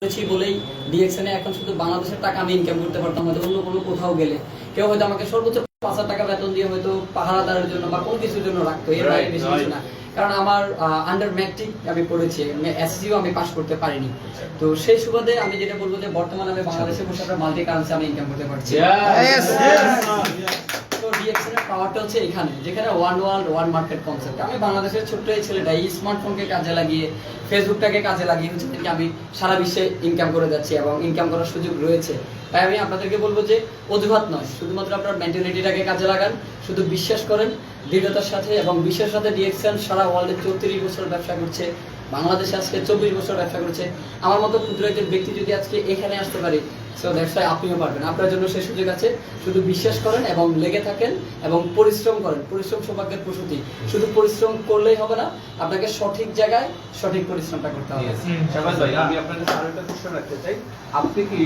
করেছি বলেই ডিএক্সএনে এখন শুধু বাংলাদেশের টাকা আমি ইনকাম করতে পারতাম, হয়তো অন্য কোনো কোথাও গেলে কেউ হয়তো আমাকে সর্বোচ্চ 5,000 টাকা বেতন দিয়ে হয়তো পাহারাদারের জন্য বা কোন কিছুর জন্য রাখতো, এর বাইরে বেশি কিছু না। কারণ আমার আন্ডার ম্যাট্রিক আমি পড়েছি, এসএসসিও আমি পাস করতে পারিনি। তো সেই সুবাদে আমি যেটা বলবো যে বর্তমানে আমি বাংলাদেশে বসে একটা মাল্টি কারেন্সি আমি ইনকাম করতে পারছি। তো ডিএক্সএন এর পাওয়ারটা হচ্ছে এখানে, যেখানে one world one market concept. আমি বাংলাদেশের ছোট্ট এই ছেলেটা এই স্মার্টফোনকে কাজে লাগিয়ে, ফেসবুকটাকে কাজে লাগিয়ে হচ্ছে আমি সারা বিশ্বে ইনকাম করে যাচ্ছি এবং ইনকাম করার সুযোগ রয়েছে। তাই আমি আপনাদেরকে বলবো যে অজুহাত নয়, শুধুমাত্র আপনার মেন্টালিটিটাকে কাজে লাগান, শুধু বিশ্বাস করেন দৃঢ়তার সাথে এবং বিশ্বের সাথে। ডিএক্সএন সারা ওয়ার্ল্ডে 34 বছর ব্যবসা করছে, বাংলাদেশে আজকে 24 বছর ব্যবসা করছে। আমার মতো ক্ষুদ্র একজন ব্যক্তি যদি আজকে এখানে আসতে পারি, সো দ্যাটস ওয়াই আপনিও পারবেন। আপনার জন্য সেই সুযোগ আছে, শুধু বিশ্বাস করেন এবং লেগে থাকেন এবং পরিশ্রম করেন। পরিশ্রম সৌভাগ্যের প্রসূতি। শুধু পরিশ্রম করলেই হবে না, আপনাকে সঠিক জায়গায় সঠিক পরিশ্রমটা করতে হবে। শাহবাজ ভাই, আমি আপনার কাছে আরো একটা কোশ্চেন রাখতে চাই। আপনি কি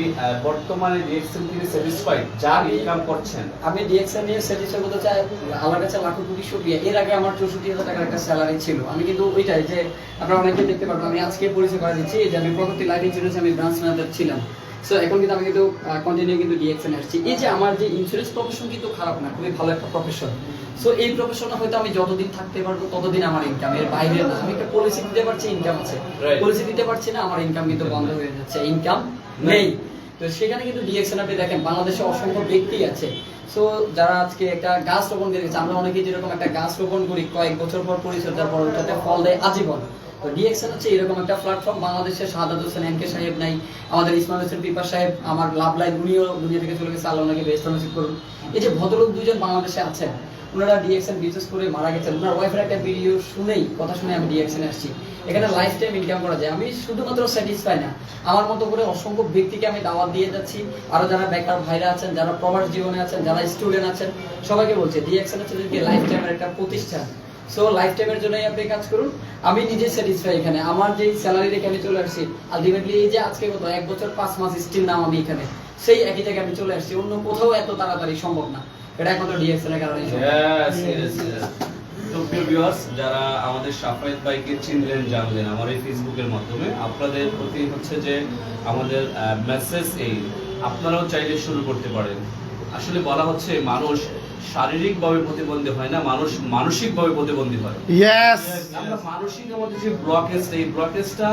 বর্তমানে ডিএক্সএন থেকে স্যাটিসফাইড যা ইনকাম করছেন? আমি ডিএক্সএন নিয়ে স্যাটিসফাই করতে চাই। আল্লাহর কাছে লাখো কোটি শুকরিয়া। এর আগে আমার 64,000 টাকার একটা স্যালারি ছিল। আমি কিন্তু ওইটাই যে আপনারা অনেকে দেখতে পারবেন, আমি আজকে পরিচয় করে দিচ্ছি যে আমি প্রগতি লাইফ ইন্স্যুরেন্স আমি ব্রাঞ্চ ম্যানেজার ছিলাম। সো এখন কিন্তু আমি কিন্তু কন্টিনিউ কিন্তু ডিএক্সএন আসছি। এই যে আমার যে ইন্স্যুরেন্স প্রফেশন কিন্তু খারাপ না, খুবই ভালো একটা প্রফেশন। সো এই প্রফেশনে হয়তো আমি যতদিন থাকতে পারবো ততদিন আমার ইনকাম, এর বাইরে না। আমি একটা পলিসি দিতে পারছি, ইনকাম আছে। পলিসি দিতে পারছি না, আমার ইনকাম কিন্তু বন্ধ হয়ে যাচ্ছে, ইনকাম নেই। তো সেখানে কিন্তু ডিএক্সএন আপনি দেখেন বাংলাদেশে অসংখ্য ব্যক্তি আছে। সো যারা আজকে একটা গাছ রোপণ করে গেছে, আমরা অনেকেই যেরকম একটা গাছ রোপণ করি, কয়েক বছর পর পরিচর্যার পর ওটাতে ফল দেয় আজীবন। তো ডিএক্সএন হচ্ছে এরকম একটা প্ল্যাটফর্ম। বাংলাদেশের শাহাদাত হোসেন এনকে সাহেব নাই, আমাদের ইসমাইল হোসেন পিপার সাহেব, আমার লাভ লাইন, উনিও দুনিয়া থেকে চলে গেছে, আল্লাহ ওনাকে বেহেশত নসিব করুন। এই যে ভদ্রলোক দুজন বাংলাদেশে আছেন, ওনারা ডিএক্সএন বিজনেস করে মারা গেছেন। ওনার ওয়াইফের একটা ভিডিও শুনেই, কথা শুনে আমি ডিএক্সএনে আসছি। এখানে লাইফ টাইম ইনকাম করা যায়। আমি শুধুমাত্র স্যাটিসফাই না, আমার মতো করে অসংখ্য ব্যক্তিকে আমি দাওয়াত দিয়ে যাচ্ছি। আরো যারা বেকার ভাইরা আছেন, যারা প্রবাস জীবনে আছেন, যারা স্টুডেন্ট আছেন, সবাইকে বলছি ডিএক্সএন হচ্ছে যে লাইফ টাইমের একটা প্রতিষ্ঠান। সো লাইফ টাইমের জন্যই আপনি কাজ করুন। আমি নিজে স্যাটিসফাই এখানে। আমার যে স্যালারি রেখে আমি চলে আসছি, আলটিমেটলি এই যে আজকে কত 1 বছর 5 মাস স্টিল নাম আমি এখানে, সেই একই জায়গায় আমি চলে আসছি। অন্য কোথাও এত তাড়াতাড়ি সম্ভব না, এটা একমাত্র ডিএক্সএন এর কারণেই সম্ভব। তো প্রিয় ভিউয়ার্স, যারা আমাদের শাফায়েত ভাইকে চিনলেন জানলেন আমার এই ফেসবুকের মাধ্যমে, আপনাদের প্রতি হচ্ছে যে আমাদের মেসেজ এই, আপনারাও চাইলে শুরু করতে পারেন। আসলে বলা হচ্ছে মানুষ শারীরিকভাবে প্রতিবন্ধী হয় না, মানুষ মানসিকভাবে প্রতিবন্ধী হয়। আমরা মানসিক আমাদের যে ব্লকেজটা, এই ব্লকেজটা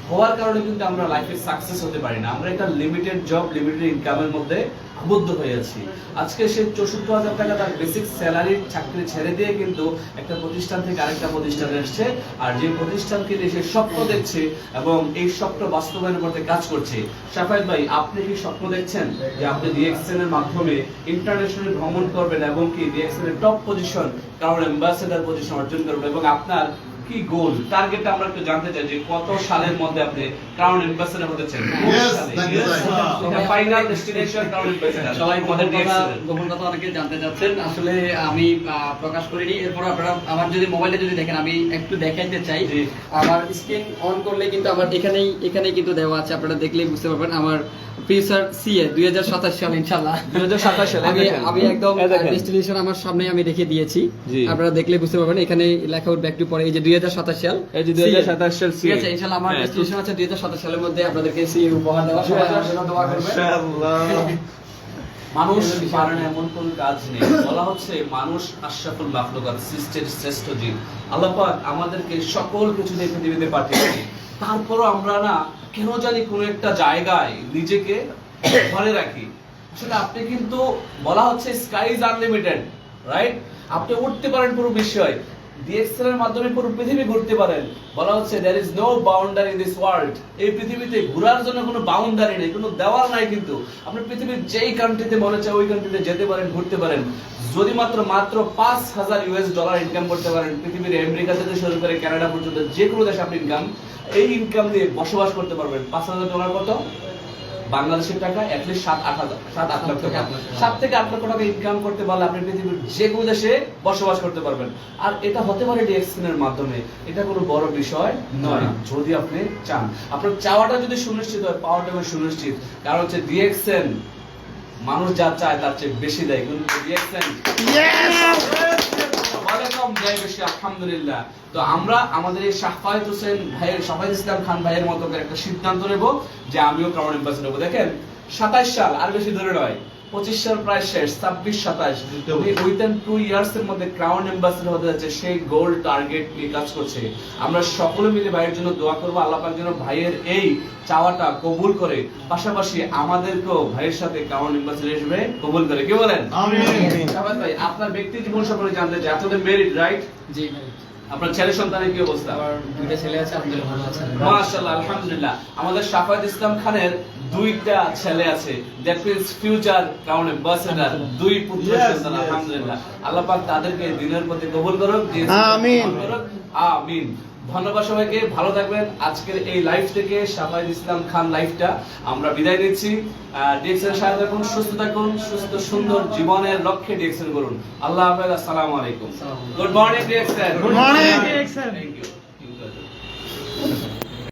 হওয়ার কারণে কিন্তু আমরা লাইফে সাকসেস হতে পারি না। আমরা একটা লিমিটেড জব, লিমিটেড ইনকামের মধ্যে আবদ্ধ হয়ে আছি। আজকে সে 64,000 টাকা তার বেসিক স্যালারির চাকরি ছেড়ে দিয়ে কিন্তু একটা প্রতিষ্ঠান থেকে আরেকটা প্রতিষ্ঠানে আসছে, আর যে প্রতিষ্ঠানকে দিয়ে সে স্বপ্ন দেখছে এবং এই স্বপ্ন বাস্তবায়নের করতে কাজ করছে। শাফায়েত ভাই, আপনি কি স্বপ্ন দেখছেন যে আপনি ডিএক্সএন এর মাধ্যমে ইন্টারন্যাশনাল ভ্রমণ করবেন এবং কি ডিএক্সএন এর টপ পজিশন, কারণ অ্যাম্বাসেডর পজিশন অর্জন করবেন, এবং আপনার কি গোল, টার্গেট আমরা একটু জানতে চাই যে কত সালের মধ্যে আপনি ক্রাউন অ্যাম্বাসেডর হতে চান? Final destination crown ambassador. সবাই গোপন কথা অনেকে জানতে চাচ্ছেন, আসলে আমি প্রকাশ করিনি। এরপর আপনারা আমার যদি মোবাইলে যদি দেখেন, আমি একটু দেখাইতে চাই। আমার স্ক্রিন অন করলে কিন্তু আমার এখানেই কিন্তু দেওয়া আছে, আপনারা দেখলেই বুঝতে পারবেন। আমার ফিউচার সিএ 2027 সাল, ইনশাআল্লাহ 2027 সালে আমি একদম ডেস্টিনেশন আমার সামনে আমি রেখে দিয়েছি, আপনারা দেখলেই বুঝতে পারবেন। এখানে লেখা উঠবে একটু পরে, এই যে 2027 সাল, এই যে 2027 সাল ঠিক আছে। ইনশাআল্লাহ আমার ডেস্টিনেশন আছে 2027 সালের মধ্যে আপনাদেরকে সিএ উপহার দেওয়া। সবাই আমার জন্য দোয়া করবেন ইনশাআল্লাহ। মানুষ পারে না এমন কোন কাজ নেই। বলা হচ্ছে মানুষ আশরাফুল মাখলুকাত, সৃষ্টির শ্রেষ্ঠ জীব। আল্লাহ পাক আমাদেরকে সকল কিছু দিয়ে পৃথিবীতে পাঠিয়েছে, তারপরও আমরা না কেন জানি কোনো একটা জায়গায় নিজেকে ঘরে রাখি। আসলে আপনি কিন্তু বলা হচ্ছে স্কাই ইজ আনলিমিটেড, রাইট? আপনি উঠতে পারেন পুরো বিষয়, ডিএক্সএন এর মাধ্যমে পুরো পৃথিবী ঘুরতে পারেন। বলা হচ্ছে there is no boundary in this world, এই পৃথিবীতে ঘোরার জন্য কোনো বাউন্ডারি নেই, কোনো দেওয়াল নাই। কিন্তু আপনি পৃথিবীর যেই কান্ট্রিতে মনে চায় ওই কান্ট্রিতে যেতে পারেন, ঘুরতে পারেন। যদি মাত্র $5,000 ইনকাম করতে পারেন, পৃথিবীর আমেরিকা থেকে শুরু করে কানাডা পর্যন্ত যে কোনো দেশে আপনি এই ইনকাম দিয়ে বসবাস করতে পারবেন। $5,000 কত বাংলাদেশের টাকা? অ্যাটলিস্ট 7-8 লাখ টাকা। 7 থেকে 8 লক্ষ টাকা ইনকাম করতে পারলে আপনি পৃথিবীর যে কোনো দেশে বসবাস করতে পারবেন। আর এটা হতে পারে ডিএক্সএন এর মাধ্যমে। এটা কোনো বড় বিষয় নয় যদি আপনি চান। আপনার চাওয়াটা যদি সুনিশ্চিত হয়, পাওয়াটা সুনিশ্চিত। কারণ হচ্ছে ডিএক্সএন মানুষ যা চায় তার চেয়ে বেশি দেয়। কিন্তু ডিএক্সএন ওয়ালাইকুম জয় বেশি আলহামদুলিল্লাহ। তো আমরা আমাদের এই শাফায়েত হোসেন ভাইয়ের, শাফায়েত ইসলাম খান ভাইয়ের মতো করে একটা সিদ্ধান্ত নেব যে আমিও ক্রাউন এম্বাসি নেব। দেখেন 27 সাল আর বেশি ধরে নয়, 25 সাল প্রায় শেষ, 26 27 উইদিন 2 ইয়ার্স এর মধ্যে ক্রাউন এম্বাসিডর হতে যাচ্ছে। সেই গোল টার্গেট নিয়ে কাজ করছে। আমরা সকলে মিলে ভাইয়ের জন্য দোয়া করব, আল্লাহ পাক যেন ভাইয়ের এই চাওয়াটা কবুল করে, পাশাপাশি আমাদেরকেও ভাইয়ের সাথে ক্রাউন এম্বাসিডর হিসেবে কবুল করে। কি বলেন? আমিন। শাহবাজ ভাই, আপনার ব্যক্তি জীবন সম্পর্কে জানতে চাই। আপনাদের মেরিড, রাইট? জি ভাই। আপনার ছেলে সন্তানের কি অবস্থা? আমার 2টা ছেলে আছে, আলহামদুলিল্লাহ ভালো আছে। মাশাআল্লাহ আলহামদুলিল্লাহ। আমাদের শাফায়েত ইসলাম খানের 2টা ছেলে আছে, that means future crown ambassador, 2 পুত্র সন্তান। আলহামদুলিল্লাহ, আল্লাহ পাক তাদেরকে দিনের প্রতি কবুল করুক। আমিন। আমিন। ধন্যবাদ সবাইকে, ভালো থাকবেন। আজকের এই লাইভ থেকে শাফায়েত ইসলাম খান লাইভটা আমরা বিদায় নিচ্ছি। ডিএক্সএন সাথে থাকুন, সুস্থ থাকুন, সুস্থ সুন্দর জীবনের লক্ষ্যে ডিএক্সএন করুন। আল্লাহ হাফেজ, আসসালামু আলাইকুম। Good morning DXN. Good morning, DXN। Thank you.